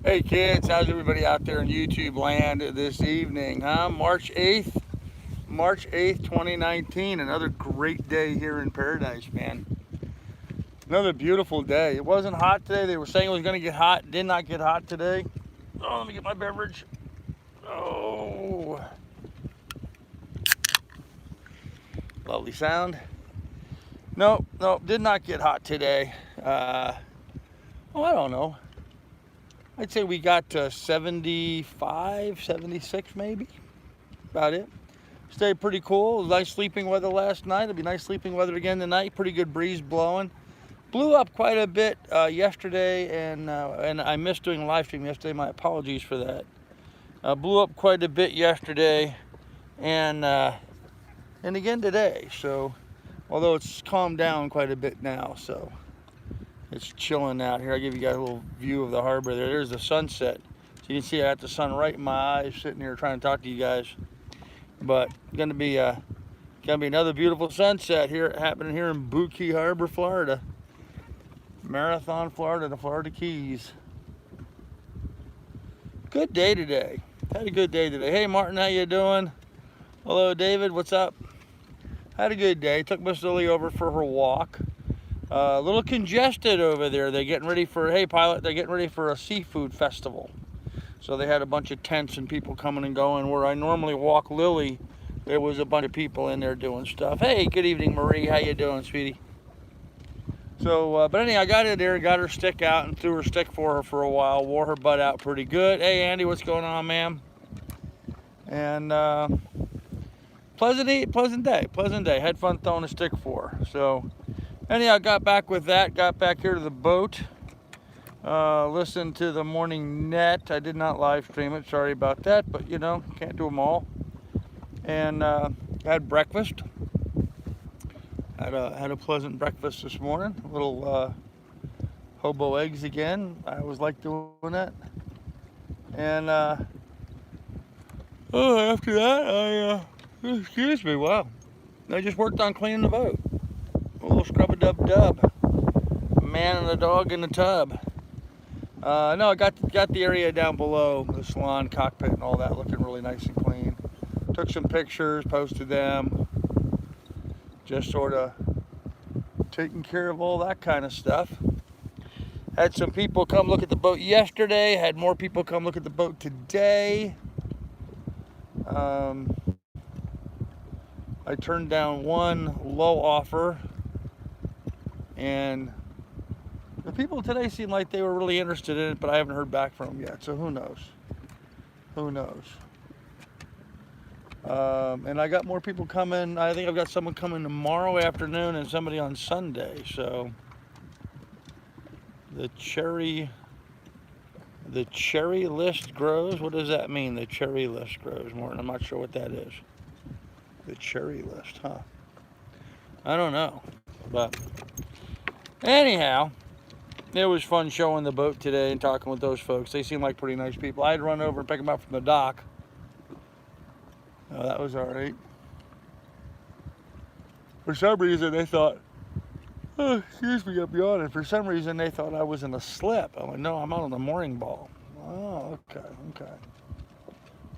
Hey kids, how's everybody out there in YouTube land this evening, huh? March 8th, 2019. Another great day here in paradise, man. Another beautiful day. It wasn't hot today. They were saying it was going to get hot. Did not get hot today. Oh, let me get my beverage. Oh, lovely sound. Nope, did not get hot today. I don't know. I'd say we got 75, 76 maybe. About it. Stayed pretty cool. Nice sleeping weather last night. It'll be nice sleeping weather again tonight. Pretty good breeze blowing. Blew up quite a bit yesterday, and I missed doing a live stream yesterday. My apologies for that. Blew up quite a bit yesterday, and again today. So, although it's calmed down quite a bit now, so it's chilling out here. I'll give you guys a little view of the harbor there. There's the sunset. So you can see I got the sun right in my eyes, sitting here trying to talk to you guys. But gonna be another beautiful sunset here happening here in Bookie Harbor, Florida. Marathon, Florida, the Florida Keys. Good day today. Had a good day today. Hey Martin, how you doing? Hello David, what's up? Had a good day. Took Miss Lily over for her walk. A little congested over there. They're getting ready for, hey pilot, they're getting ready for a seafood festival. So they had a bunch of tents and people coming and going. Where I normally walk Lily, there was a bunch of people in there doing stuff. Hey, good evening, Marie. How you doing, sweetie? So, but anyway, I got in there and got her stick out and threw her stick for her for a while. Wore her butt out pretty good. Hey, Andy, what's going on, ma'am? And pleasant day. Had fun throwing a stick for her. So, anyhow, I got back with that. Got back here to the boat. Listened to the morning net. I did not live stream it. Sorry about that, but you know, can't do them all. And had breakfast. Had a pleasant breakfast this morning. A little hobo eggs again. I always like doing that. And after that, excuse me, wow. I just worked on cleaning the boat. A little scrub-a-dub-dub. Man and the dog in the tub. No, I got the area down below, the salon, cockpit, and all that looking really nice and clean. Took some pictures, posted them. Just sort of taking care of all that kind of stuff. Had some people come look at the boat yesterday. Had more people come look at the boat today. I turned down one low offer, and the people today seemed like they were really interested in it, but I haven't heard back from them yet, so who knows? Who knows? And I got more people coming. I think I've got someone coming tomorrow afternoon and somebody on Sunday. So the cherry list grows. What does that mean? The cherry list grows, Morton. I'm not sure what that is. The cherry list, huh? I don't know. But anyhow, it was fun showing the boat today and talking with those folks. They seem like pretty nice people. I had to run over and pick them up from the dock. Oh, that was all right. For some reason, they thought, oh, excuse me, I'm yawning. For some reason, they thought I was in a slip. I'm like, no, I'm out on the mooring ball. Oh, okay.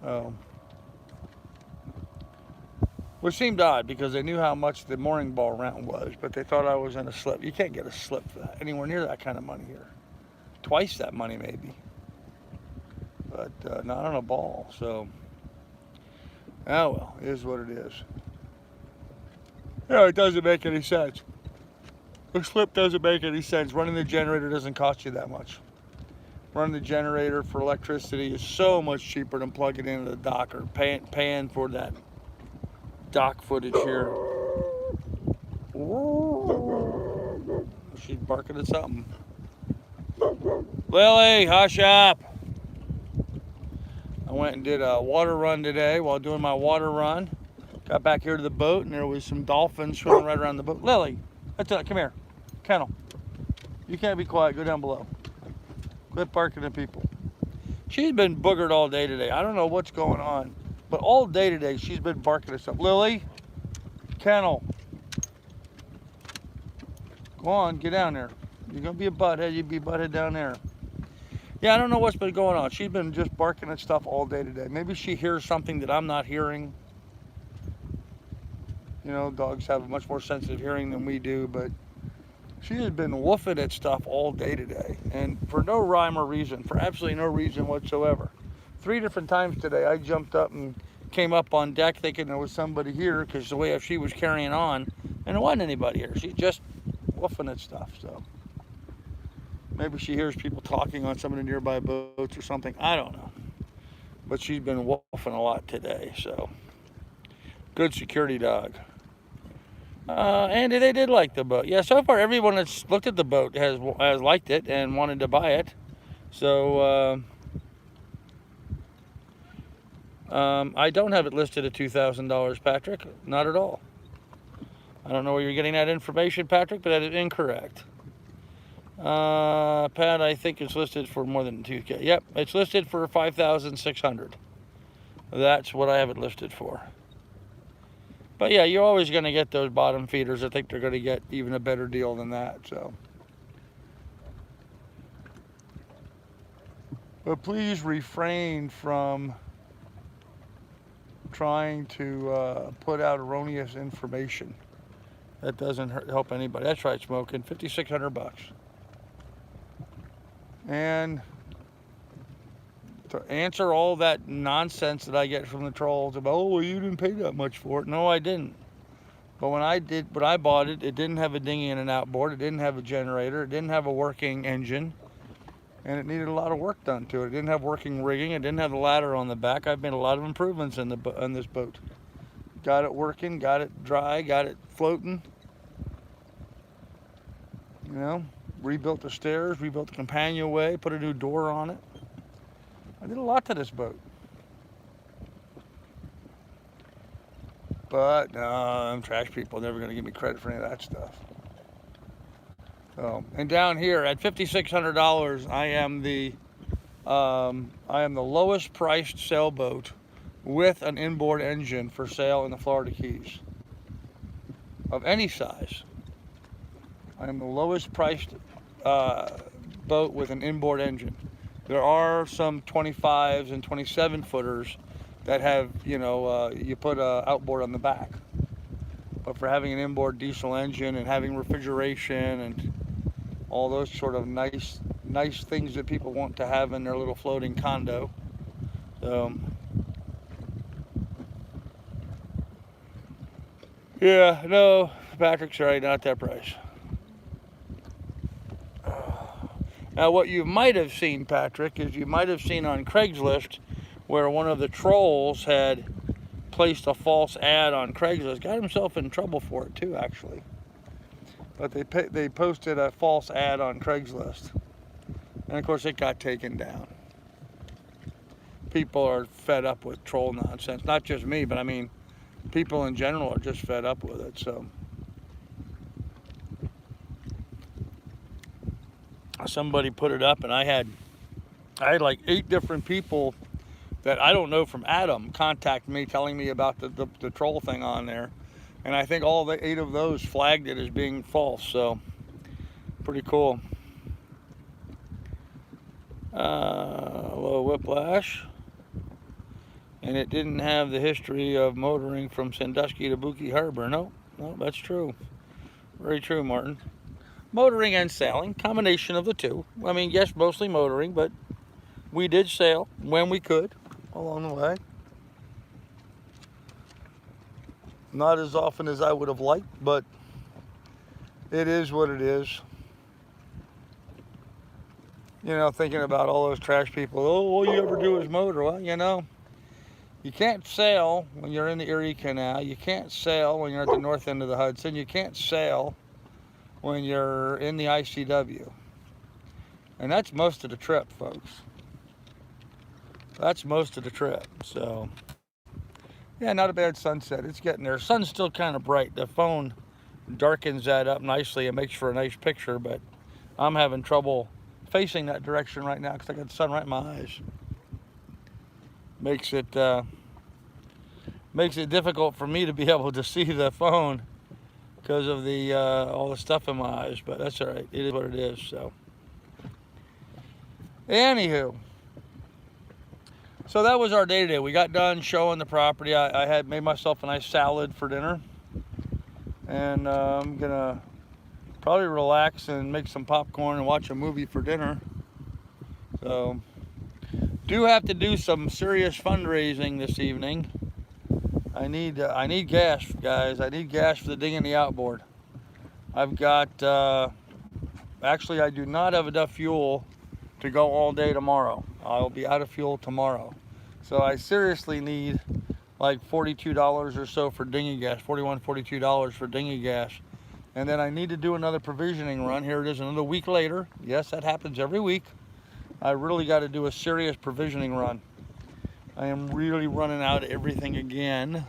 Oh. Which seemed odd because they knew how much the mooring ball round was, but they thought I was in a slip. You can't get a slip for that, anywhere near that kind of money here. Twice that money, maybe. But not on a ball, so. Oh well, it is what it is. Yeah, it doesn't make any sense. The slip doesn't make any sense. Running the generator doesn't cost you that much. Running the generator for electricity is so much cheaper than plugging into the dock or paying for that dock footage here. She's barking at something. Lily, hush up. I went and did a water run today. While doing my water run, got back here to the boat and there was some dolphins swimming right around the boat. Lily, that's it, come here. Kennel, you can't be quiet, go down below. Quit barking at people. She's been boogered all day today. I don't know what's going on, but all day today she's been barking at something. Lily, Kennel, go on, get down there. You're gonna be a butthead, you be butthead down there. Yeah, I don't know what's been going on. She's been just barking at stuff all day today. Maybe she hears something that I'm not hearing. You know, dogs have a much more sensitive hearing than we do, but she has been woofing at stuff all day today, and for no rhyme or reason, for absolutely no reason whatsoever. 3 different times today, I jumped up and came up on deck thinking there was somebody here because the way she was carrying on, and there wasn't anybody here. She's just woofing at stuff, so maybe she hears people talking on some of the nearby boats or something. I don't know, but she's been woofing a lot today, so good security dog. And they did like the boat. Yeah, so far everyone that's looked at the boat has liked it and wanted to buy it. So I don't have it listed at $2,000, Patrick. Not at all. I don't know where you're getting that information, Patrick, but that is incorrect. Pat, I think it's listed for more than $2K. Yep, it's listed for $5,600. That's what I have it listed for. But yeah, you're always going to get those bottom feeders. I think they're going to get even a better deal than that. So, but please refrain from trying to put out erroneous information. That doesn't help anybody. That's right, smoking. $5,600. And to answer all that nonsense that I get from the trolls about, oh, well, you didn't pay that much for it. No, I didn't. But when I bought it, it didn't have a dinghy and an outboard. It didn't have a generator. It didn't have a working engine. And it needed a lot of work done to it. It didn't have working rigging. It didn't have the ladder on the back. I've made a lot of improvements on this boat. Got it working, got it dry, got it floating. You know, rebuilt the stairs, rebuilt the companionway, put a new door on it. I did a lot to this boat. But no, trash people are never going to give me credit for any of that stuff. So, and down here at $5,600, I am the lowest priced sailboat with an inboard engine for sale in the Florida Keys of any size. I am the lowest priced boat with an inboard engine. There are some 25s and 27 footers that have, you put an outboard on the back. But for having an inboard diesel engine and having refrigeration and all those sort of nice things that people want to have in their little floating condo. So, yeah, no, Patrick's right, not that price. Now, what you might have seen, Patrick, is you might have seen on Craigslist where one of the trolls had placed a false ad on Craigslist. Got himself in trouble for it too, actually. But they posted a false ad on Craigslist, and of course it got taken down. People are fed up with troll nonsense. Not just me, but I mean, people in general are just fed up with it. So somebody put it up, and I had like 8 different people that I don't know from Adam contact me telling me about the troll thing on there. And I think all the 8 of those flagged it as being false, so pretty cool. Low whiplash. And it didn't have the history of motoring from Sandusky to Buki Harbor. No, that's true. Very true, Martin. Motoring and sailing, combination of the two. I mean, yes, mostly motoring, but we did sail when we could along the way. Not as often as I would have liked, but it is what it is. You know, thinking about all those trash people, oh, all you ever do is motor. Well, you can't sail when you're in the Erie Canal. You can't sail when you're at the north end of the Hudson. You can't sail when you're in the ICW. And that's most of the trip, folks. That's most of the trip, so... Yeah, not a bad sunset. It's getting there. Sun's still kind of bright. The phone darkens that up nicely. It makes for a nice picture, but I'm having trouble facing that direction right now because I got the sun right in my eyes. Makes it difficult for me to be able to see the phone because of the all the stuff in my eyes. But that's all right. It is what it is. So Anywho, so that was our day today. We got done showing the property. I had made myself a nice salad for dinner, and I'm gonna probably relax and make some popcorn and watch a movie for dinner. So, do have to do some serious fundraising this evening. I need gas, guys. I need gas for the ding and the outboard. I've got actually, I do not have enough fuel to go all day tomorrow. I'll be out of fuel tomorrow. So I seriously need like $42 or so for dinghy gas, $41, $42 for dinghy gas. And then I need to do another provisioning run. Here it is, another week later. Yes, that happens every week. I really got to do a serious provisioning run. I am really running out of everything again.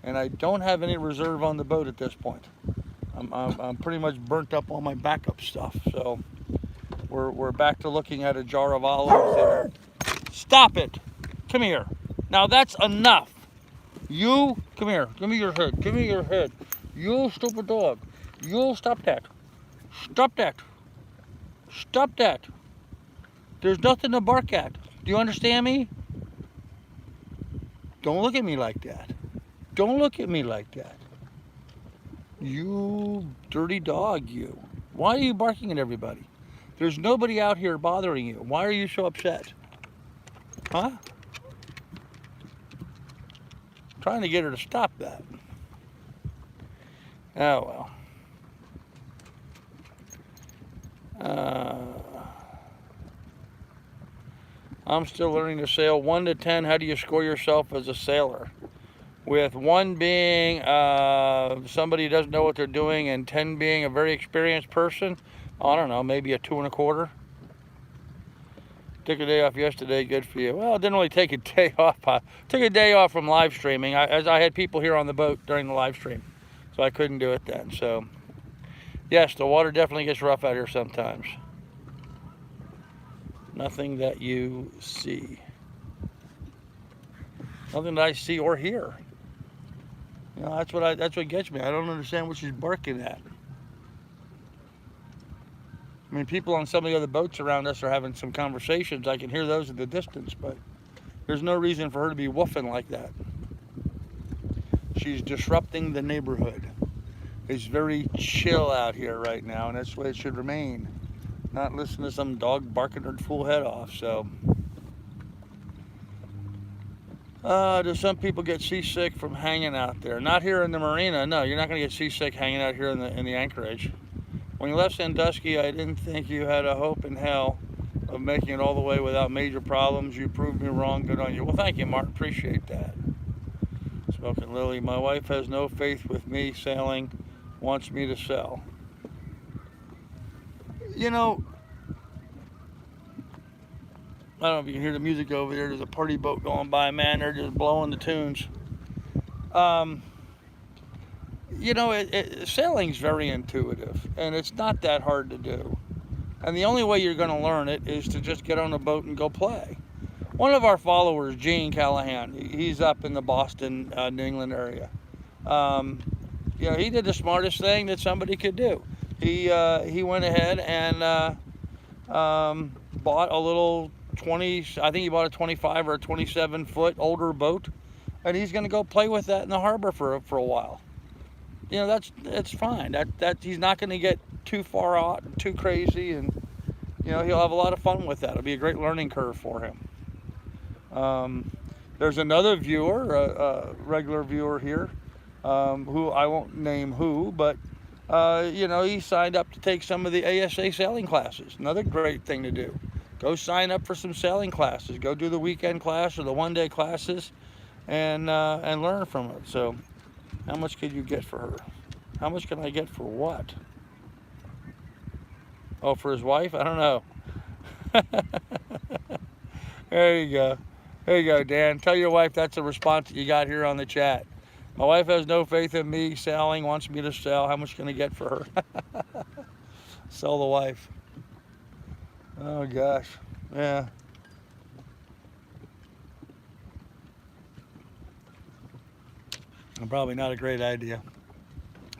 And I don't have any reserve on the boat at this point. I'm pretty much burnt up all my backup stuff. So we're back to looking at a jar of olives there. Stop it. Come here. Now that's enough. You, come here. Give me your head. Give me your head. You stupid dog. You stop that. Stop that. Stop that. There's nothing to bark at. Do you understand me? Don't look at me like that. Don't look at me like that. You dirty dog, you. Why are you barking at everybody? There's nobody out here bothering you. Why are you so upset? Huh? I'm trying to get her to stop that. Oh, well. I'm still learning to sail. 1 to 10, how do you score yourself as a sailor? With 1 being somebody who doesn't know what they're doing, and 10 being a very experienced person, I don't know, maybe a 2 1/4. Took a day off yesterday, good for you. Well, I didn't really take a day off. I took a day off from live streaming, as I had people here on the boat during the live stream, so I couldn't do it then. So, yes, the water definitely gets rough out here sometimes. Nothing that you see. Nothing that I see or hear. You know, that's what gets me. I don't understand what she's barking at. I mean, people on some of the other boats around us are having some conversations. I can hear those at the distance, but there's no reason for her to be woofing like that. She's disrupting the neighborhood. It's very chill out here right now, and that's the way it should remain. Not listen to some dog barking her full head off. So, do some people get seasick from hanging out there? Not here in the marina. No, you're not going to get seasick hanging out here in the anchorage. When you left Sandusky, I didn't think you had a hope in hell of making it all the way without major problems. You proved me wrong. Good on you. Well, thank you, Martin. Appreciate that. Smoking Lily. My wife has no faith with me sailing. Wants me to sell. You know, I don't know if you can hear the music over there. There's a party boat going by. Man, they're just blowing the tunes. You know, sailing's very intuitive, and it's not that hard to do. And the only way you're going to learn it is to just get on a boat and go play. One of our followers, Gene Callahan, he's up in the Boston, New England area. You know, he did the smartest thing that somebody could do. He went ahead and bought a little 20, I think he bought a 25 or a 27 foot older boat, and he's going to go play with that in the harbor for a while. You know, that's fine. That he's not going to get too far out, too crazy, and you know, he'll have a lot of fun with that. It'll be a great learning curve for him. There's another viewer, a regular viewer here, who I won't name who, but you know, he signed up to take some of the ASA sailing classes. Another great thing to do. Go sign up for some sailing classes. Go do the weekend class or the one-day classes, and learn from it. So, how much could you get for her? How much can I get for what? Oh, for his wife? I don't know. There you go. There you go, Dan. Tell your wife that's a response that you got here on the chat. My wife has no faith in me selling, wants me to sell. How much can I get for her? Sell the wife. Oh, gosh. Yeah. Probably not a great idea.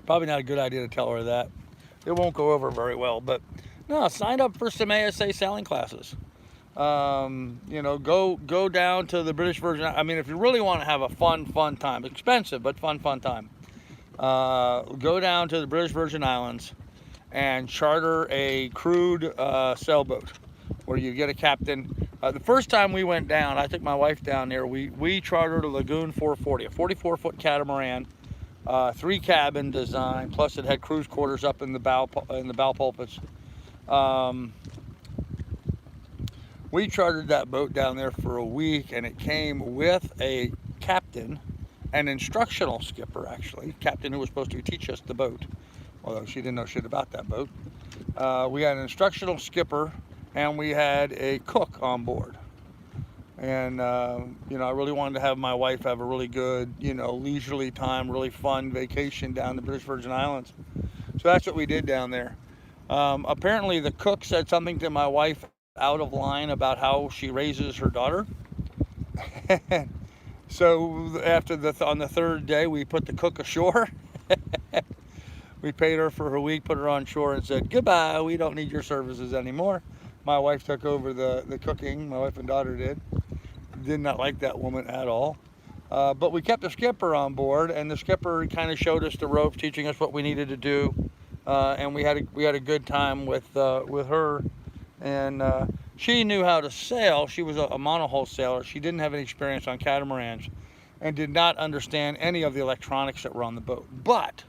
Probably not a good idea to tell her that. It won't go over very well, but No, sign up for some ASA sailing classes. You know, go down to the British Virgin. I mean, if you really want to have a fun time, expensive but fun time, go down to the British Virgin Islands and charter a crewed sailboat, where you get a captain. The first time we went down, I took my wife down there. We chartered a Lagoon 440, a 44-foot catamaran, 3-cabin design. Plus, it had cruise quarters up in the bow pulpits. We chartered that boat down there for a week, and it came with a captain, an instructional skipper, actually, captain who was supposed to teach us the boat, although she didn't know shit about that boat. We had an instructional skipper, and we had a cook on board. And, you know, I really wanted to have my wife have a really good, you know, leisurely time, really fun vacation down the British Virgin Islands. So that's what we did down there. Apparently the cook said something to my wife out of line about how she raises her daughter. So after on the third day, we put the cook ashore. We paid her for her week, put her on shore, and said, goodbye, we don't need your services anymore. My wife took over the cooking. My wife and daughter did not like that woman at all. But we kept the skipper on board, and the skipper kind of showed us the ropes, teaching us what we needed to do. And we had a good time with her. And she knew how to sail. She was a monohull sailor. She didn't have any experience on catamarans and did not understand any of the electronics that were on the boat. But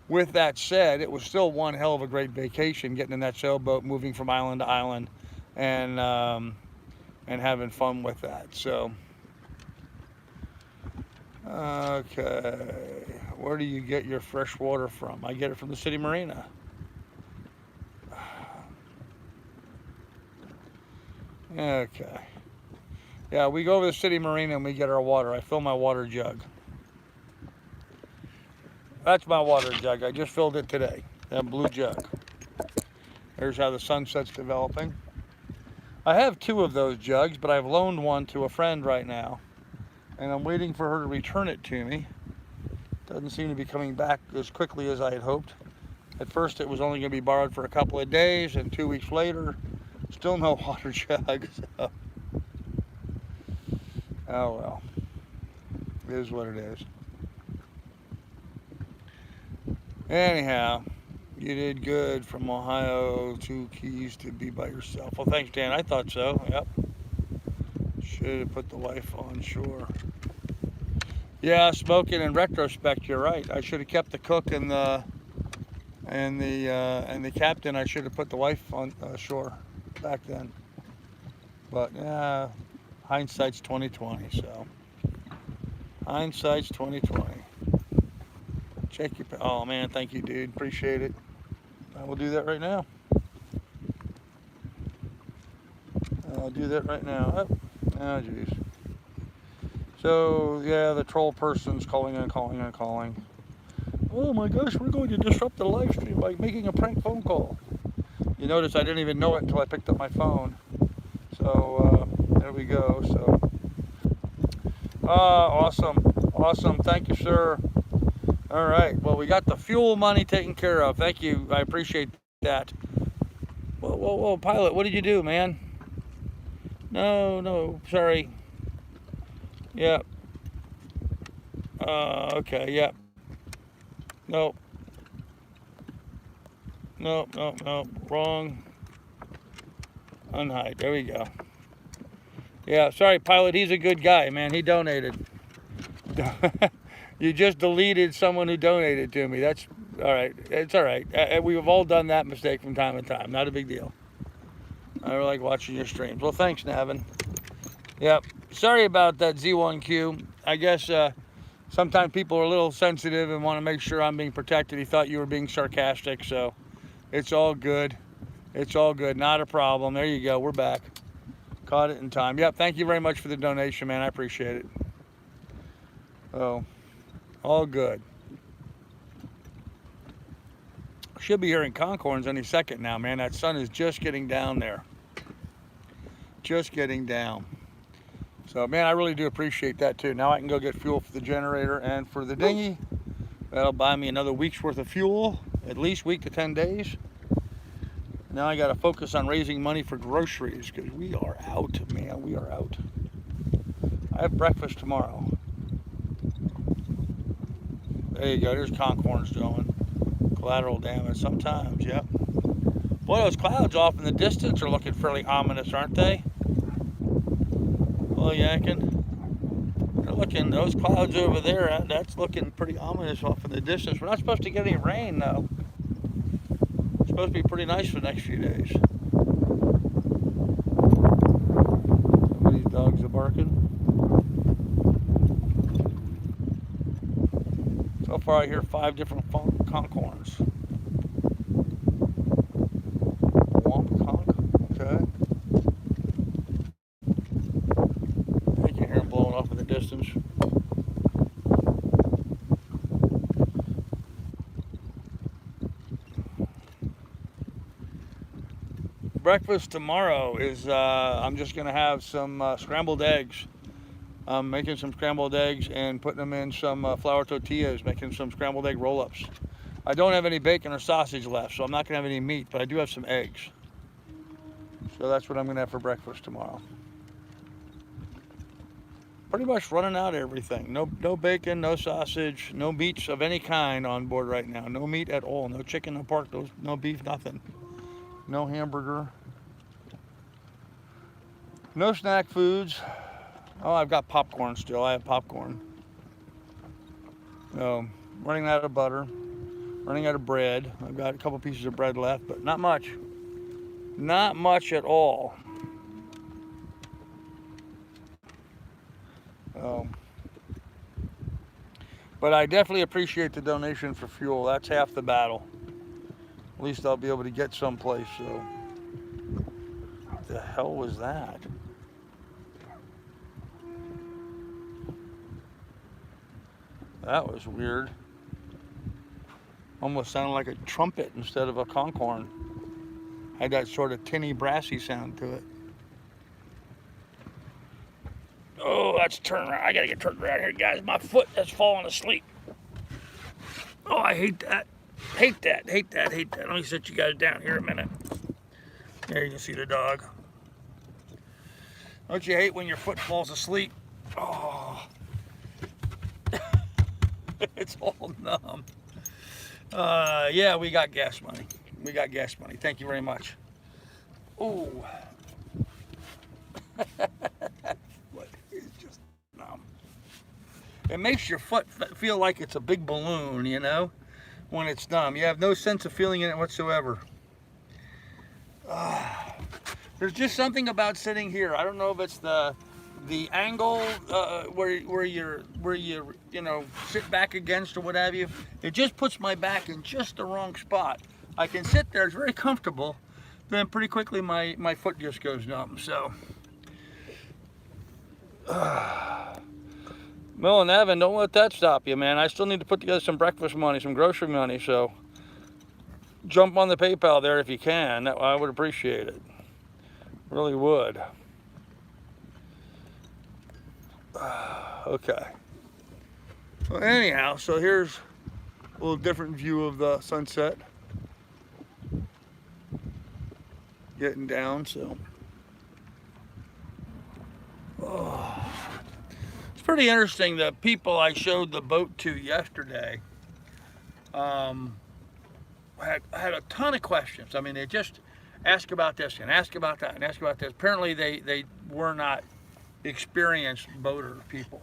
with that said, it was still one hell of a great vacation, getting in that sailboat, moving from island to island, and having fun with that. So, okay, where do you get your fresh water from? I get it from the city marina. Okay. Yeah, we go over to the city marina and we get our water. I fill my water jug. That's my water jug. I just filled it today. That blue jug. There's how the sunset's developing. I have 2 of those jugs, but I've loaned one to a friend right now. And I'm waiting for her to return it to me. Doesn't seem to be coming back as quickly as I had hoped. At first it was only going to be borrowed for a couple of days, and 2 weeks later, still no water jug. So. Oh well. It is what it is. Anyhow, you did good from Ohio to Keys to be by yourself. Well, thanks, Dan. I thought so. Yep. Should have put the wife on shore. Yeah, smoking in retrospect, you're right. I should have kept the cook and the captain. I should have put the wife on shore back then. But yeah, hindsight's 20/20. So hindsight's 20/20. Check your. Oh man, thank you, dude. Appreciate it. I will do that right now. I'll do that right now. Oh, jeez. So yeah, the troll person's calling and calling and calling. Oh my gosh, we're going to disrupt the live stream by making a prank phone call. You notice I didn't even know it until I picked up my phone. So there we go. So awesome. Thank you, sir. All right. Well, we got the fuel money taken care of. Thank you. I appreciate that. Whoa, pilot. What did you do, man? No. Sorry. Yep. Okay. Yep. Nope. Wrong. Unhide. There we go. Yeah, sorry, pilot. He's a good guy, man. He donated. You just deleted someone who donated to me. That's all right. It's all right. We've all done that mistake from time to time. Not a big deal. I like watching your streams. Well, thanks, Navin. Yep. Sorry about that, Z1Q. I guess sometimes people are a little sensitive and want to make sure I'm being protected. He thought you were being sarcastic, so it's all good. It's all good. Not a problem. There you go. We're back. Caught it in time. Yep. Thank you very much for the donation, man. I appreciate it. Oh, all good. Should be hearing Concords any second now, man. That sun is just getting down there. Just getting down. So, man, I really do appreciate that, too. Now I can go get fuel for the generator and for the dinghy. That'll buy me another week's worth of fuel, at least week to 10 days. Now I got to focus on raising money for groceries because we are out, man. We are out. I have breakfast tomorrow. There you go. There's conchorns going. Collateral damage sometimes, yep. Boy, those clouds off in the distance are looking fairly ominous, aren't they? Well, yanking. They're looking, those clouds over there, that's looking pretty ominous off in the distance. We're not supposed to get any rain, though. It's supposed to be pretty nice for the next few days. These dogs are barking. So far I hear 5 different conchorns. Womp conch, okay. I can hear them blowing off in the distance. Breakfast tomorrow is, I'm just going to have some scrambled eggs. I'm making some scrambled eggs and putting them in some flour tortillas, making some scrambled egg roll-ups. I don't have any bacon or sausage left, so I'm not going to have any meat, but I do have some eggs. So that's what I'm going to have for breakfast tomorrow. Pretty much running out of everything. No bacon, no sausage, no meats of any kind on board right now. No meat at all. No chicken, no pork, no beef, nothing. No hamburger. No snack foods. Oh, I've got popcorn still. I have popcorn. Running out of butter. Running out of bread. I've got a couple pieces of bread left, but not much. Not much at all. But I definitely appreciate the donation for fuel. That's half the battle. At least I'll be able to get someplace. So, what the hell was that? That was weird. Almost sounded like a trumpet instead of a conchorn. Had that sort of tinny, brassy sound to it. Oh, that's turn around. I gotta get turned around here, guys. My foot has fallen asleep. Oh, I hate that. Hate that. Hate that. Hate that. Let me sit you guys down here a minute. There you can see the dog. Don't you hate when your foot falls asleep? Oh. It's all numb. Yeah, we got gas money. We got gas money. Thank you very much. Ooh. What is just numb? It makes your foot feel like it's a big balloon, you know, when it's numb. You have no sense of feeling in it whatsoever. There's just something about sitting here. I don't know if it's the angle where you sit back against or what have you. It just puts my back in just the wrong spot. I can sit there, it's very comfortable, then pretty quickly my foot just goes numb. So Mel and Evan, don't let that stop you, man. I still need to put together some breakfast money, some grocery money, so jump on the PayPal there if you can. I would appreciate it. Really would. Okay. Well, anyhow, so here's a little different view of the sunset. Getting down, so. Oh. It's pretty interesting. The people I showed the boat to yesterday had a ton of questions. I mean, they just ask about this and ask about that and ask about this. Apparently, they were not experienced boater people,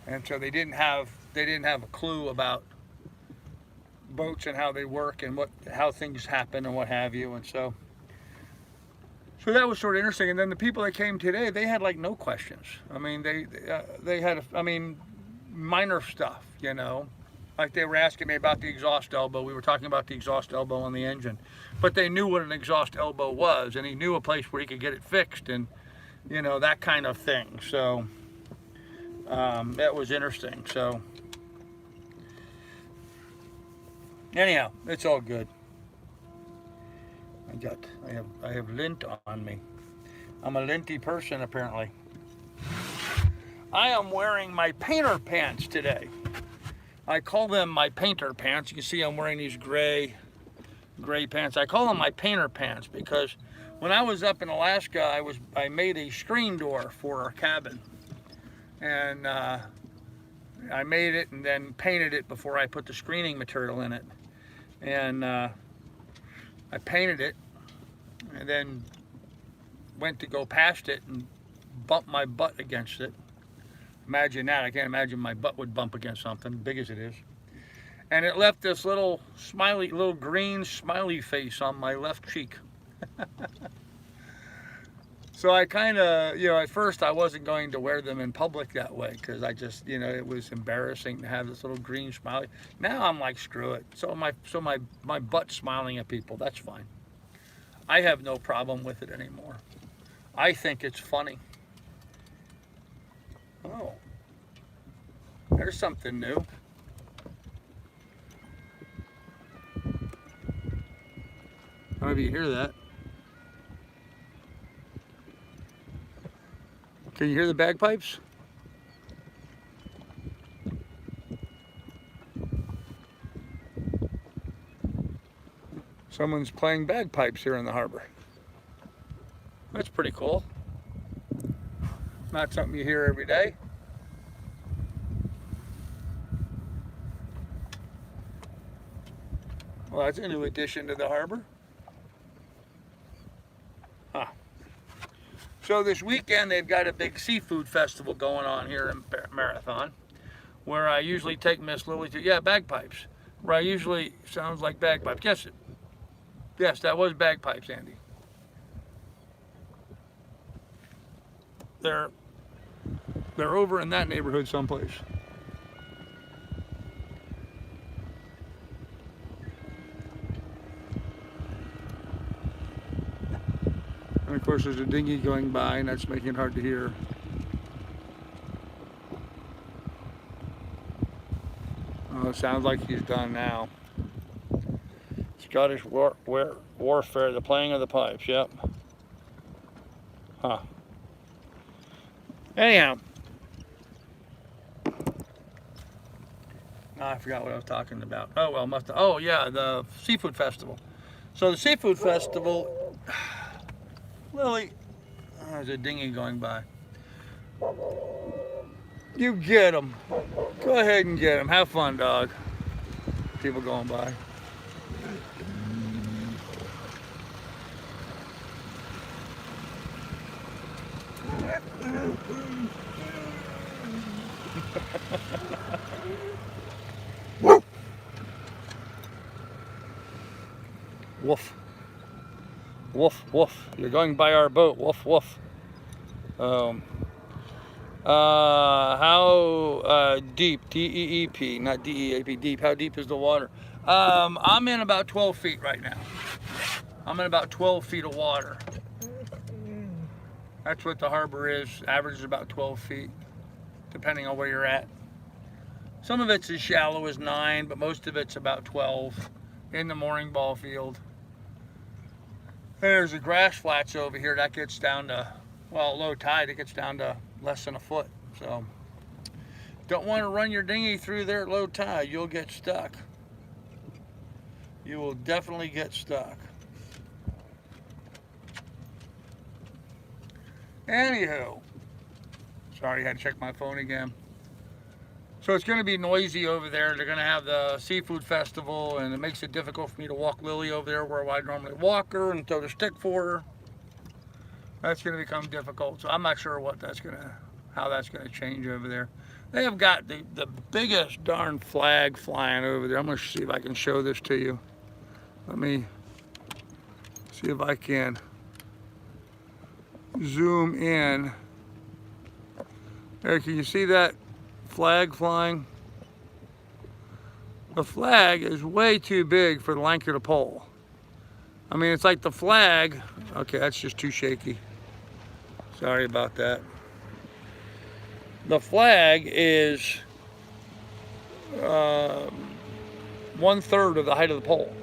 and so they didn't have a clue about boats and how they work and how things happen and what have you. And so that was sort of interesting. And then the people that came today, they had like no questions. I mean, they had minor stuff, you know, like they were asking me about the exhaust elbow. We were talking about the exhaust elbow on the engine, but they knew what an exhaust elbow was, and he knew a place where he could get it fixed, and you know, that kind of thing. So that was interesting. So anyhow, it's all good. I have lint on me. I'm a linty person apparently. I am wearing my painter pants today. I call them my painter pants. You can see I'm wearing these gray gray pants. I call them my painter pants because when I was up in Alaska, I made a screen door for our cabin, and I made it and then painted it before I put the screening material in it. And I painted it and then went to go past it and bumped my butt against it. Imagine that. I can't imagine my butt would bump against something big as it is. And it left this little green smiley face on my left cheek. So I kind of, at first I wasn't going to wear them in public that way because I just, it was embarrassing to have this little green smiley. Now I'm like, screw it. So my butt smiling at people, that's fine. I have no problem with it anymore. I think it's funny. Oh, there's something new. I don't know if you hear that. Can you hear the bagpipes? Someone's playing bagpipes here in the harbor. That's pretty cool. Not something you hear every day. Well, that's a new addition to the harbor. Huh. So this weekend they've got a big seafood festival going on here in Marathon, where I usually take Miss Lily to, bagpipes. Where I usually, sounds like bagpipes. Yes, that was bagpipes, Andy. They're over in that neighborhood someplace. And of course there's a dinghy going by and that's making it hard to hear. Oh, it sounds like he's done now. Scottish warfare, the playing of the pipes, yep. Huh. Anyhow. I forgot what I was talking about. Oh, well, oh yeah, the seafood festival. So the seafood festival, Lily, there's a dinghy going by. You get them. Go ahead and get them. Have fun, dog. People going by. Woof. Woof, woof. You're going by our boat. Woof, woof. How deep? D-E-E-P, not D-E-A-P, deep. How deep is the water? I'm in about 12 feet right now. I'm in about 12 feet of water. That's what the harbor is. Average is about 12 feet, depending on where you're at. Some of it's as shallow as 9, but most of it's about 12 in the mooring ball field. There's the grass flats over here. That gets down to, well, low tide, it gets down to less than a foot. So don't want to run your dinghy through there at low tide. You'll get stuck. You will definitely get stuck. Anywho, sorry, I had to check my phone again. So it's going to be noisy over there. They're going to have the seafood festival, and it makes it difficult for me to walk Lily over there where I normally walk her and throw the stick for her. That's going to become difficult. So I'm not sure how that's going to change over there. They have got the biggest darn flag flying over there. I'm going to see if I can show this to you. Let me see if I can zoom in. There, can you see that flag flying? The flag is way too big for the length of the pole. I mean, it's like the flag. Okay, that's just too shaky. Sorry about that. The flag is 1/3 of the height of the pole.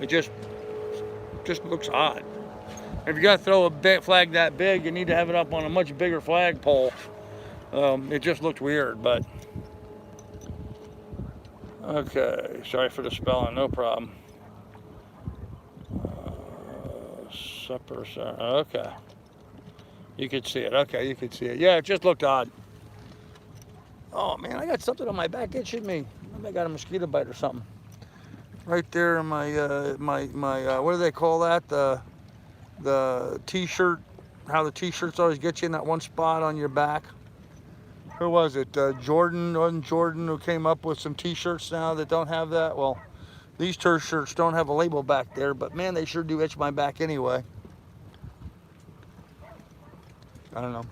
It just looks odd. If you got to throw a flag that big, you need to have it up on a much bigger flagpole. It just looked weird, but okay. Sorry for the spelling, no problem. Supper, okay. You could see it. Okay, you could see it. Yeah, it just looked odd. Oh man, I got something on my back itching me. Maybe I got a mosquito bite or something. Right there in my what do they call that? The t-shirt. How the t-shirts always get you in that one spot on your back. Who was it? Jordan, wasn't Jordan who came up with some t-shirts now that don't have that? Well, these t-shirts don't have a label back there, but man, they sure do itch my back anyway. I don't know.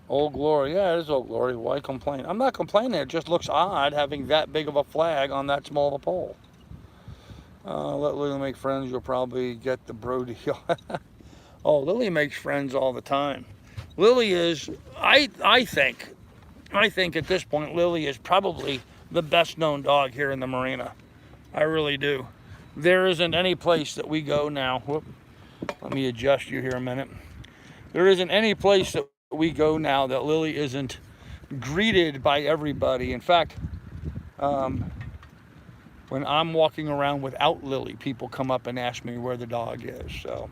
Old Glory. Yeah, it is Old Glory. Why complain? I'm not complaining. It just looks odd having that big of a flag on that small of a pole. Let Lily make friends. You'll probably get the bro deal. Oh, Lily makes friends all the time. Lily is, I think at this point, Lily is probably the best known dog here in the marina. I really do. There isn't any place that we go now. Whoop, let me adjust you here a minute. There isn't any place that we go now that Lily isn't greeted by everybody. In fact, when I'm walking around without Lily, people come up and ask me where the dog is. So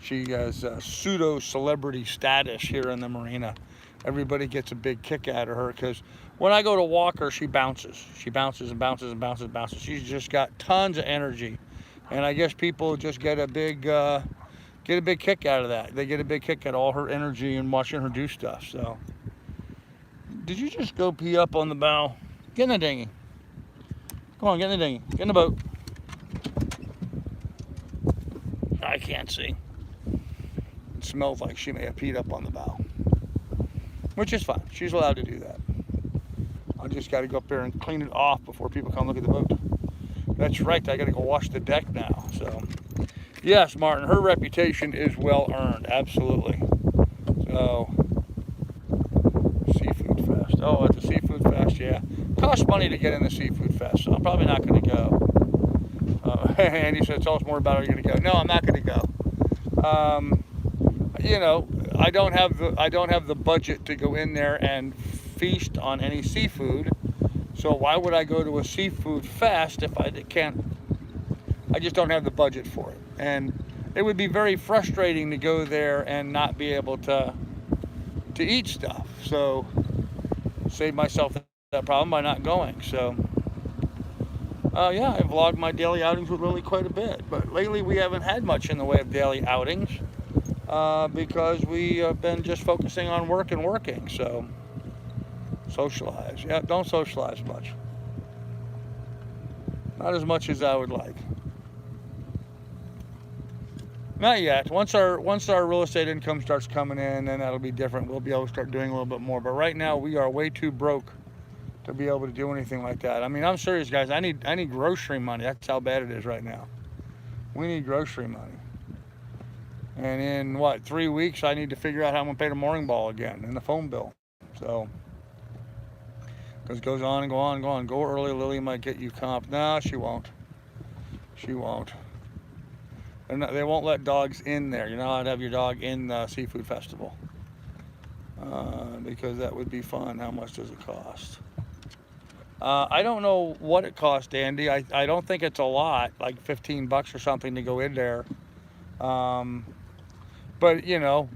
she has pseudo-celebrity status here in the marina. Everybody gets a big kick out of her because when I go to walk her, she bounces. She bounces and bounces and bounces and bounces. She's just got tons of energy. And I guess people just get a big kick out of that. They get a big kick out of all her energy and watching her do stuff. So, did you just go pee up on the bow? Get in the dinghy. Come on, get in the dinghy. Get in the boat. I can't see. It smells like she may have peed up on the bow. Which is fine. She's allowed to do that. I just got to go up there and clean it off before people come look at the boat. That's right. I got to go wash the deck now. So, yes, Martin, her reputation is well earned. Absolutely. So, Seafood Fest. Oh, at the Seafood Fest, yeah. Costs money to get in the Seafood Fest, so I'm probably not going to go. Andy said, tell us more about it. Are you going to go? No, I'm not going to go. You know, I don't have the budget to go in there and feast on any seafood. So why would I go to a seafood fest if I can't? I just don't have the budget for it, and it would be very frustrating to go there and not be able to eat stuff. So save myself that problem by not going. So yeah, I vlogged my daily outings with Lily quite a bit, but lately we haven't had much in the way of daily outings because we have been just focusing on work and working. So socialize. Yeah, don't socialize much. Not as much as I would like. Not yet. Once our real estate income starts coming in, then that'll be different. We'll be able to start doing a little bit more. But right now we are way too broke to be able to do anything like that. I mean, I'm serious, guys. I need grocery money. That's how bad it is right now. We need grocery money. And in what, 3 weeks, I need to figure out how I'm gonna pay the mooring ball again and the phone bill. So, because it goes on and go on and go on. Go early, Lily might get you comp. No, she won't. She won't. They won't let dogs in there. You're not allowed to have your dog in the seafood festival because that would be fun. How much does it cost? I don't know what it costs, Andy. I don't think it's a lot, like 15 bucks or something to go in there. But, you know,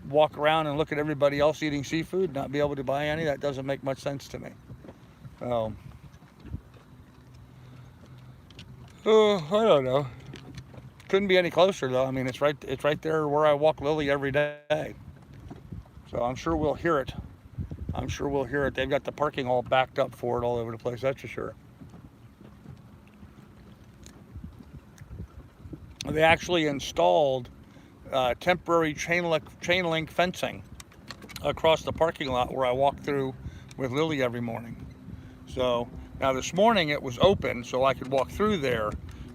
walk around and look at everybody else eating seafood, not be able to buy any, that doesn't make much sense to me. So, I don't know. Couldn't be any closer though. I mean, it's right there where I walk Lily every day. So I'm sure we'll hear it. I'm sure we'll hear it. They've got the parking all backed up for it all over the place, that's for sure. They actually installed temporary chain link fencing across the parking lot where I walk through with Lily every morning. So now this morning it was open so I could walk through there,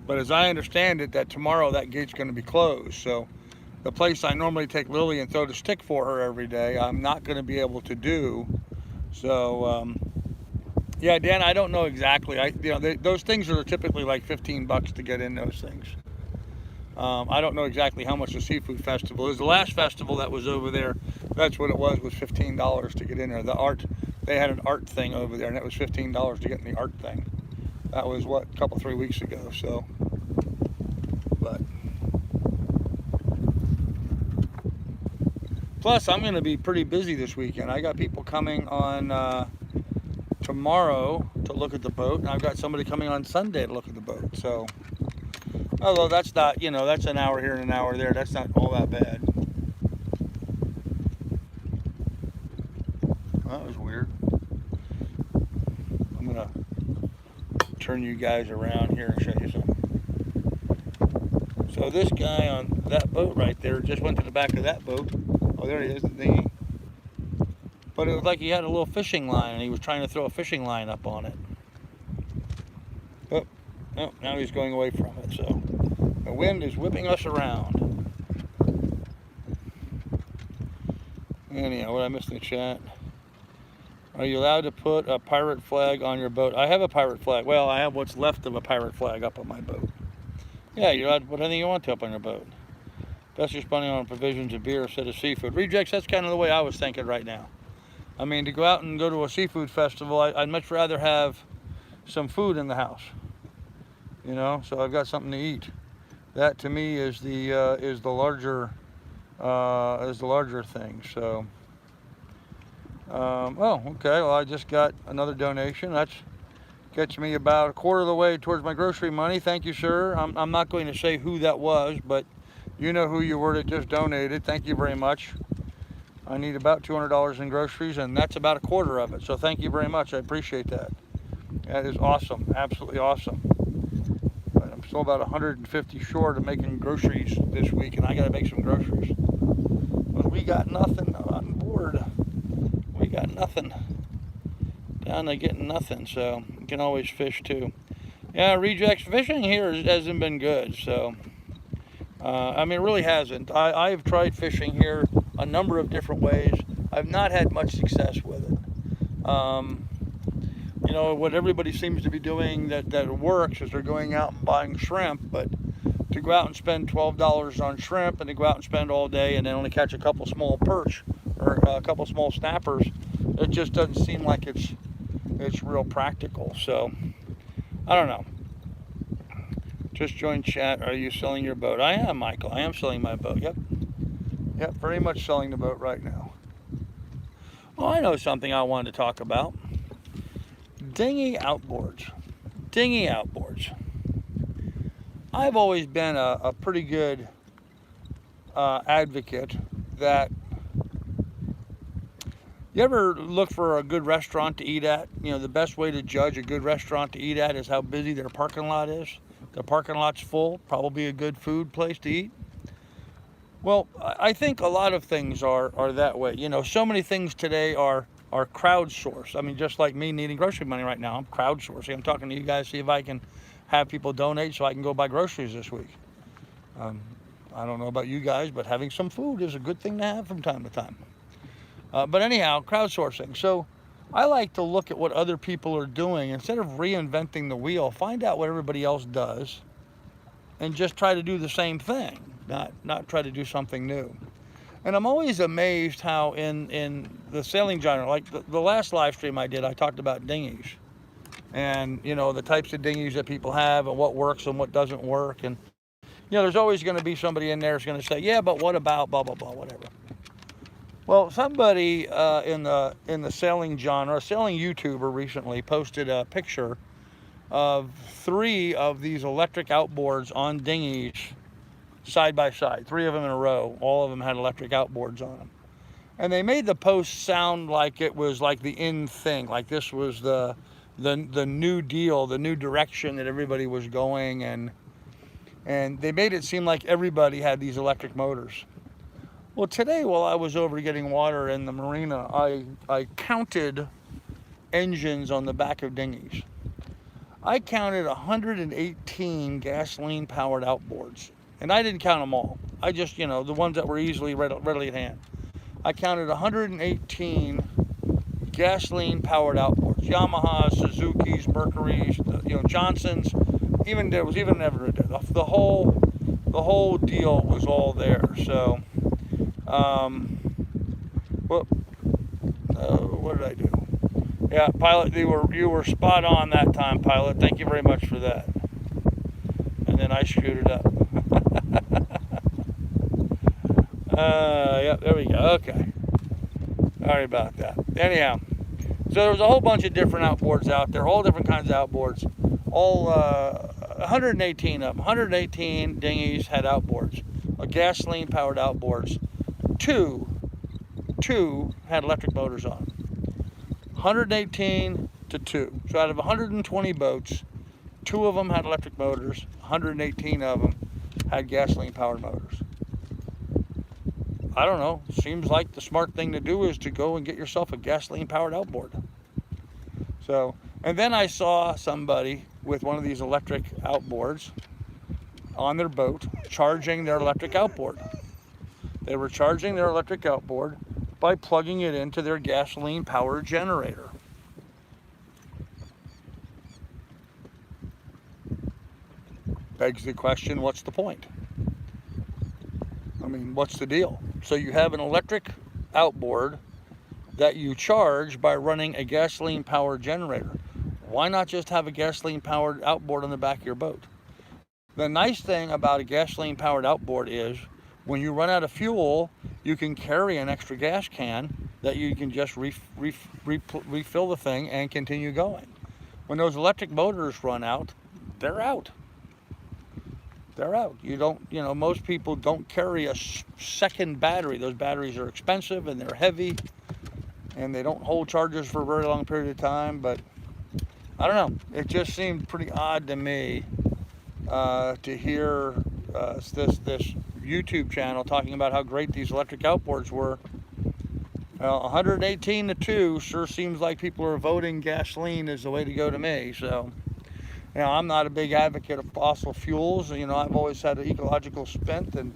but as I understand it, that tomorrow that gate's going to be closed. So the place I normally take Lily and throw the stick for her every day, I'm not going to be able to do. So yeah, Dan, I don't know exactly. Those things are typically like 15 bucks to get in those things. I don't know exactly how much the seafood festival is. The last festival that was over there, that's what it was $15 to get in there. they had an art thing over there, and it was $15 to get in the art thing. That was what, a couple, 3 weeks ago. So, but plus I'm going to be pretty busy this weekend. I got people coming on tomorrow to look at the boat, and I've got somebody coming on Sunday to look at the boat. So, although that's not, that's an hour here and an hour there. That's not all that bad. That was weird. I'm going to turn you guys around here and show you something. So this guy on that boat right there just went to the back of that boat. Oh, there he is, the dinghy. But it was like he had a little fishing line, and he was trying to throw a fishing line up on it. Oh, now he's going away from it. So the wind is whipping us around. Anyhow, what I missed in the chat. Are you allowed to put a pirate flag on your boat? I have a pirate flag. Well, I have what's left of a pirate flag up on my boat. Yeah, you're allowed to put anything you want to up on your boat. Best you're spending on provisions of beer instead of seafood. Rejects, that's kind of the way I was thinking right now. I mean, to go out and go to a seafood festival, I'd much rather have some food in the house. So I've got something to eat. That to me is the larger thing. So. Oh, okay. Well, I just got another donation. That's gets me about a quarter of the way towards my grocery money. Thank you, sir. I'm not going to say who that was, but you know who you were that just donated. Thank you very much. I need about $200 in groceries, and that's about a quarter of it. So thank you very much. I appreciate that. That is awesome. Absolutely awesome. But I'm still about 150 short of making groceries this week, and I got to make some groceries. But we got nothing on board. We got nothing. Down to getting nothing, so you can always fish too. Yeah, rejects fishing here hasn't been good, so I mean, it really hasn't. I've tried fishing here a number of different ways. I've not had much success with it. What everybody seems to be doing that works is they're going out and buying shrimp, but to go out and spend $12 on shrimp and to go out and spend all day and then only catch a couple small perch or a couple small snappers, it just doesn't seem like it's real practical. So I don't know. Just join chat. Are you selling your boat? I am, Michael. I am selling my boat. Yep, very much selling the boat right now. Oh, I know something I wanted to talk about. Dinghy outboards. I've always been a pretty good advocate that you ever look for a good restaurant to eat at? The best way to judge a good restaurant to eat at is how busy their parking lot is. The parking lot's full, probably a good food place to eat. Well, I think a lot of things are that way. So many things today are crowdsourced. I mean, just like me needing grocery money right now, I'm crowdsourcing. I'm talking to you guys, see if I can have people donate so I can go buy groceries this week. I don't know about you guys, but having some food is a good thing to have from time to time. But anyhow, crowdsourcing. So I like to look at what other people are doing. Instead of reinventing the wheel, find out what everybody else does and just try to do the same thing, not try to do something new. And I'm always amazed how in the sailing genre, like the last live stream I did, I talked about dinghies. And, the types of dinghies that people have and what works and what doesn't work. And, there's always going to be somebody in there who's going to say, yeah, but what about blah, blah, blah, whatever. Well, somebody in the sailing genre, a sailing YouTuber recently posted a picture of 3 of these electric outboards on dinghies side by side, 3 of them in a row. All of them had electric outboards on them. And they made the post sound like it was like the in thing, like this was the new deal, the new direction that everybody was going, and they made it seem like everybody had these electric motors. Well, today while I was over getting water in the marina, I counted engines on the back of dinghies. I counted 118 gasoline-powered outboards, and I didn't count them all. I just, the ones that were easily readily at hand. I counted 118 gasoline-powered outboards. Yamahas, Suzuki's, Mercury's, Johnson's. There was even never the whole deal was all there. So, what did I do? Yeah, Pilot, you were spot on that time, Pilot. Thank you very much for that. And then I screwed it up. Yep, there we go. Okay. Sorry about that. Anyhow, so there was a whole bunch of different outboards out there, all different kinds of outboards. All 118 of them. 118 dinghies had outboards, gasoline-powered outboards. Two had electric motors on them. 118 to 2. So out of 120 boats, 2 of them had electric motors. 118 of them had gasoline-powered motors. I don't know. Seems like the smart thing to do is to go and get yourself a gasoline-powered outboard. So, and then I saw somebody with one of these electric outboards on their boat charging their electric outboard. They were charging their electric outboard by plugging it into their gasoline-powered generator. Begs the question, what's the point? I mean, what's the deal? So you have an electric outboard that you charge by running a gasoline-powered generator. Why not just have a gasoline-powered outboard on the back of your boat? The nice thing about a gasoline-powered outboard is when you run out of fuel, you can carry an extra gas can that you can just refill the thing and continue going. When those electric motors run out, they're out. They're out. Most people don't carry a second battery. Those batteries are expensive and they're heavy and they don't hold charges for a very long period of time. But I don't know. It just seemed pretty odd to me to hear this YouTube channel talking about how great these electric outboards were. 118 to 2 sure seems like people are voting gasoline is the way to go to me. So, I'm not a big advocate of fossil fuels. I've always had an ecological spent, and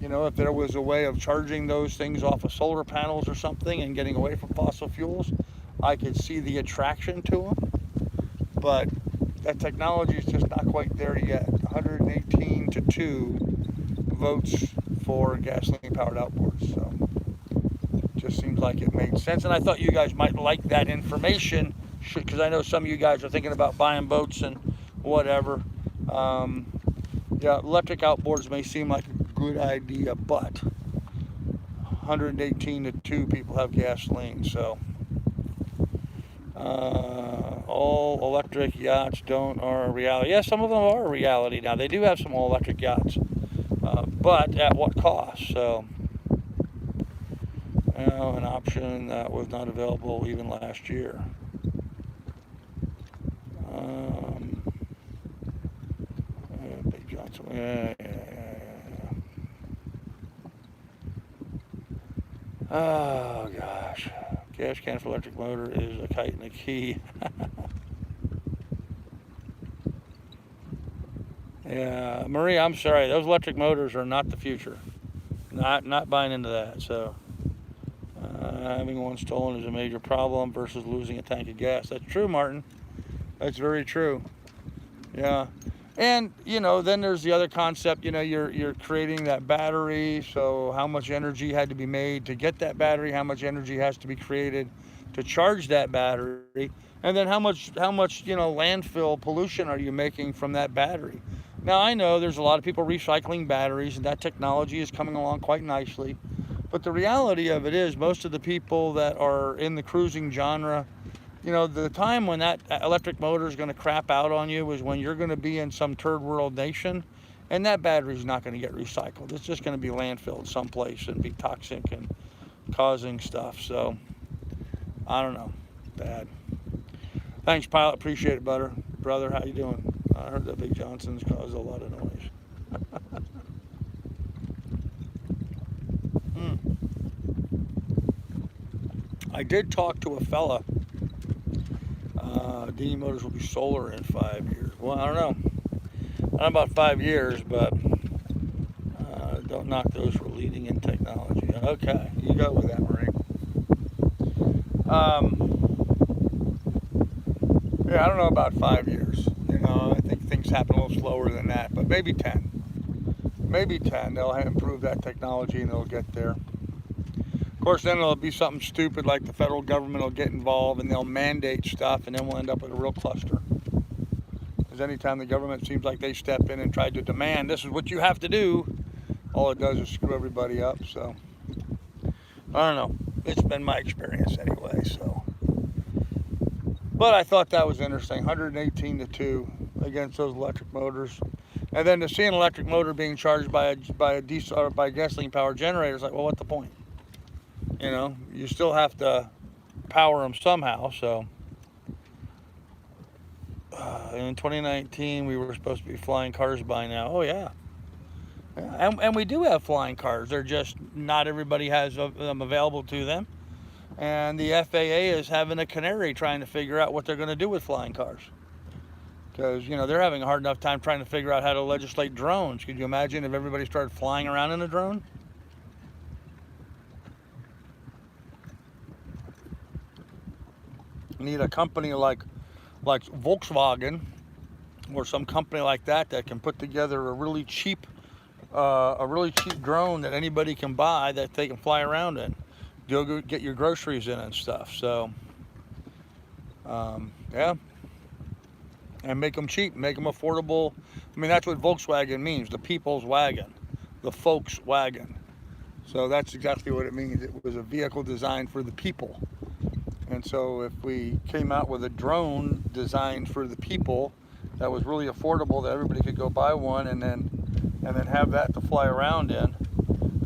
if there was a way of charging those things off of solar panels or something and getting away from fossil fuels, I could see the attraction to them. But that technology is just not quite there yet. 118 to 2 votes for gasoline-powered outboards. So it just seems like it made sense. And I thought you guys might like that information, because I know some of you guys are thinking about buying boats and whatever. Electric outboards may seem like a good idea, but 118 to 2 people have gasoline. So all electric yachts are a reality. Yes, some of them are a reality now. They do have some all electric yachts, but at what cost? So an option that was not available even last year. Big Johnson. Yeah. Oh gosh, gas can for electric motor is a kite and a key. Yeah, Marie, I'm sorry. Those electric motors are not the future. Not buying into that. So having one stolen is a major problem versus losing a tank of gas. That's true, Martin. That's very true. Yeah. And, then there's the other concept, you're creating that battery. So how much energy had to be made to get that battery? How much energy has to be created to charge that battery? And then how much, landfill pollution are you making from that battery? Now, I know there's a lot of people recycling batteries, and that technology is coming along quite nicely. But the reality of it is most of the people that are in the cruising genre, the time when that electric motor is going to crap out on you is when you're going to be in some third world nation, and that battery is not going to get recycled. It's just going to be landfilled someplace and be toxic and causing stuff. So, I don't know. Bad. Thanks, Pilot. Appreciate it, brother. How you doing? I heard that Big Johnson's caused a lot of noise. I did talk to a fella. Dinghy motors will be solar in 5 years. Well, I don't know. Not about 5 years, but don't knock those for leading in technology. Okay, you go with that, Marie. I don't know about 5 years. I think things happen a little slower than that, but maybe 10. Maybe 10. They'll improve that technology and they'll get there. Of course, then it'll be something stupid like the federal government will get involved and they'll mandate stuff, and then we'll end up with a real cluster. Because anytime the government seems like they step in and try to demand, this is what you have to do, all it does is screw everybody up. So, I don't know. It's been my experience anyway, so. But I thought that was interesting. 118-2 against those electric motors. And then to see an electric motor being charged by a diesel or by a gasoline powered generator is like, well, what's the point? You know, you still have to power them somehow. So in 2019, we were supposed to be flying cars by now. Oh yeah, and we do have flying cars. They're just not everybody has them available to them. And the FAA is having a canary trying to figure out what they're going to do with flying cars. Because, you know, they're having a hard enough time trying to figure out how to legislate drones. Could you imagine if everybody started flying around in a drone? You need a company like Volkswagen or some company like that that can put together a really cheap drone that anybody can buy that they can fly around in. Go get your groceries in and stuff. So, yeah. And make them cheap, make them affordable. I mean, that's what Volkswagen means, the people's wagon, the folks wagon. So that's exactly what it means. It was a vehicle designed for the people. And so if we came out with a drone designed for the people that was really affordable, that everybody could go buy one and then have that to fly around in,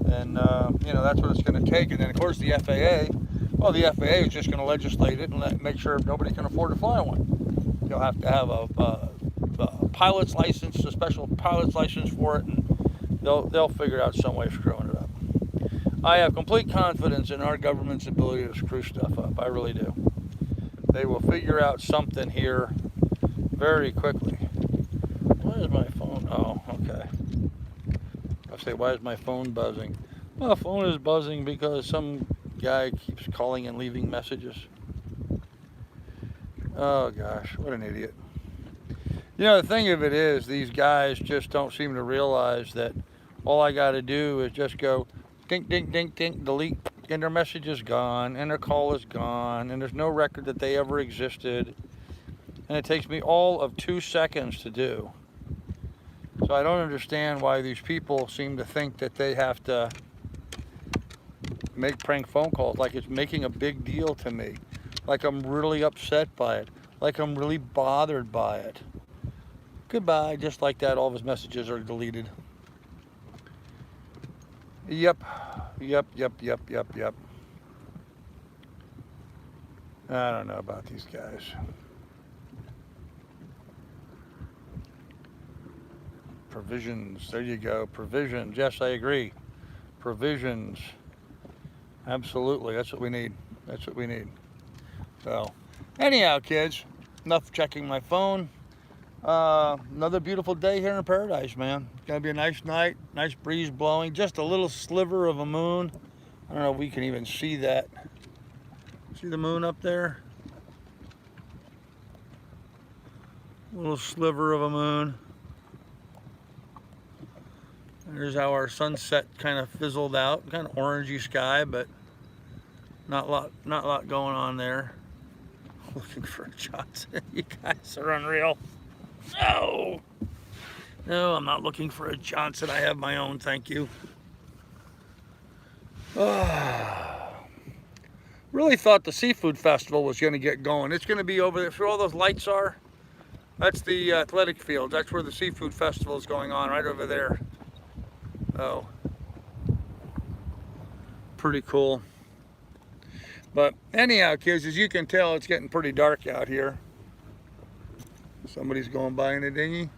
then you know, that's what it's going to take. And then of course the FAA, well, the FAA is just going to legislate it and make sure nobody can afford to fly one. You'll have to have a pilot's license, a special pilot's license for it, and they'll figure out some way of screwing it up. I have complete confidence in our government's ability to screw stuff up. I really do. They will figure out something here very quickly. Why is my phone? Oh, okay. I say, why is my phone buzzing? Well, the phone is buzzing because some guy keeps calling and leaving messages. Oh gosh, what an idiot. You know, the thing of it is, these guys just don't seem to realize that all I got to do is just go dink, dink, dink, dink, delete, and their message is gone, and their call is gone, and there's no record that they ever existed. And it takes me all of 2 seconds to do. So I don't understand why these people seem to think that they have to make prank phone calls, like it's making a big deal to me. Like I'm really upset by it. Like I'm really bothered by it. Goodbye. Just like that, all of his messages are deleted. Yep. I don't know about these guys. Provisions. There you go. Provisions. Yes, I agree. Provisions. Absolutely. That's what we need. That's what we need. So, anyhow, kids, enough checking my phone. Another beautiful day here in paradise, man. It's gonna be a nice night, nice breeze blowing, just a little sliver of a moon. I don't know if we can even see that. See the moon up there? A little sliver of a moon. There's how our sunset kind of fizzled out. Kind of orangey sky, but not a lot going on there. Looking for a Johnson. You guys are unreal. No, I'm not looking for a Johnson. I have my own, thank you. Really thought the seafood festival was going to get going. It's going to be over there. See where all those lights are? That's the athletic field. That's where the seafood festival is going on, right over there. Oh, pretty cool. But anyhow, kids, as you can tell, it's getting pretty dark out here. Somebody's going by in a dinghy.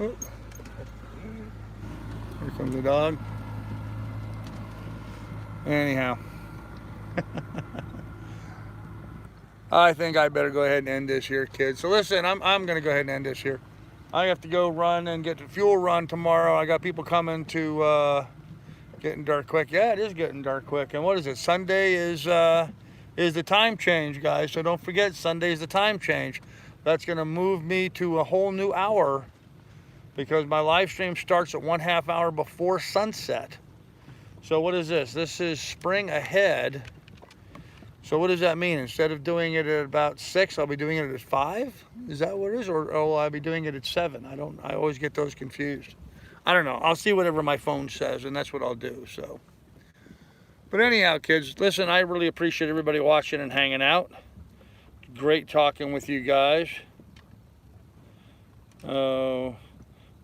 Oh. Here comes the dog. Anyhow. I think I better go ahead and end this here, kids. So listen, I'm going to go ahead and end this here. I have to go run and get the fuel run tomorrow. I got people coming to... Getting dark quick. Yeah, it is getting dark quick. And what is it? Sunday is the time change, guys. So don't forget, Sunday is the time change. That's going to move me to a whole new hour because my live stream starts at 1/2 hour before sunset. So what is this? This is spring ahead. So what does that mean? Instead of doing it at about 6, I'll be doing it at 5? Is that what it is? Or will I be doing it at 7? I always get those confused. I don't know. I'll see whatever my phone says, and that's what I'll do. So, but anyhow, kids, listen, I really appreciate everybody watching and hanging out. Great talking with you guys.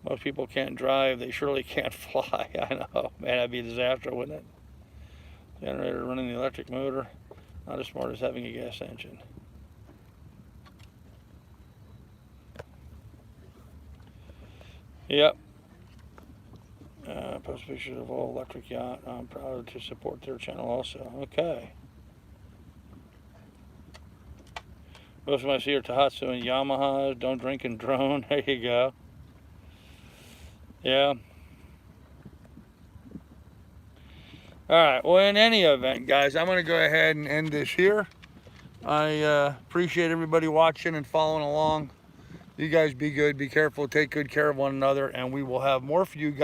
Most people can't drive. They surely can't fly. I know. Man, that'd be a disaster, wouldn't it? Generator running the electric motor. Not as smart as having a gas engine. Yep. Post pictures of all electric yacht. I'm proud to support their channel also. Okay. Most of my see are Tohatsu and Yamahas. Don't drink and drone. There you go. Yeah. Alright, well, in any event, guys, I'm going to go ahead and end this here. I appreciate everybody watching and following along. You guys be good, be careful, take good care of one another, and we will have more for you guys.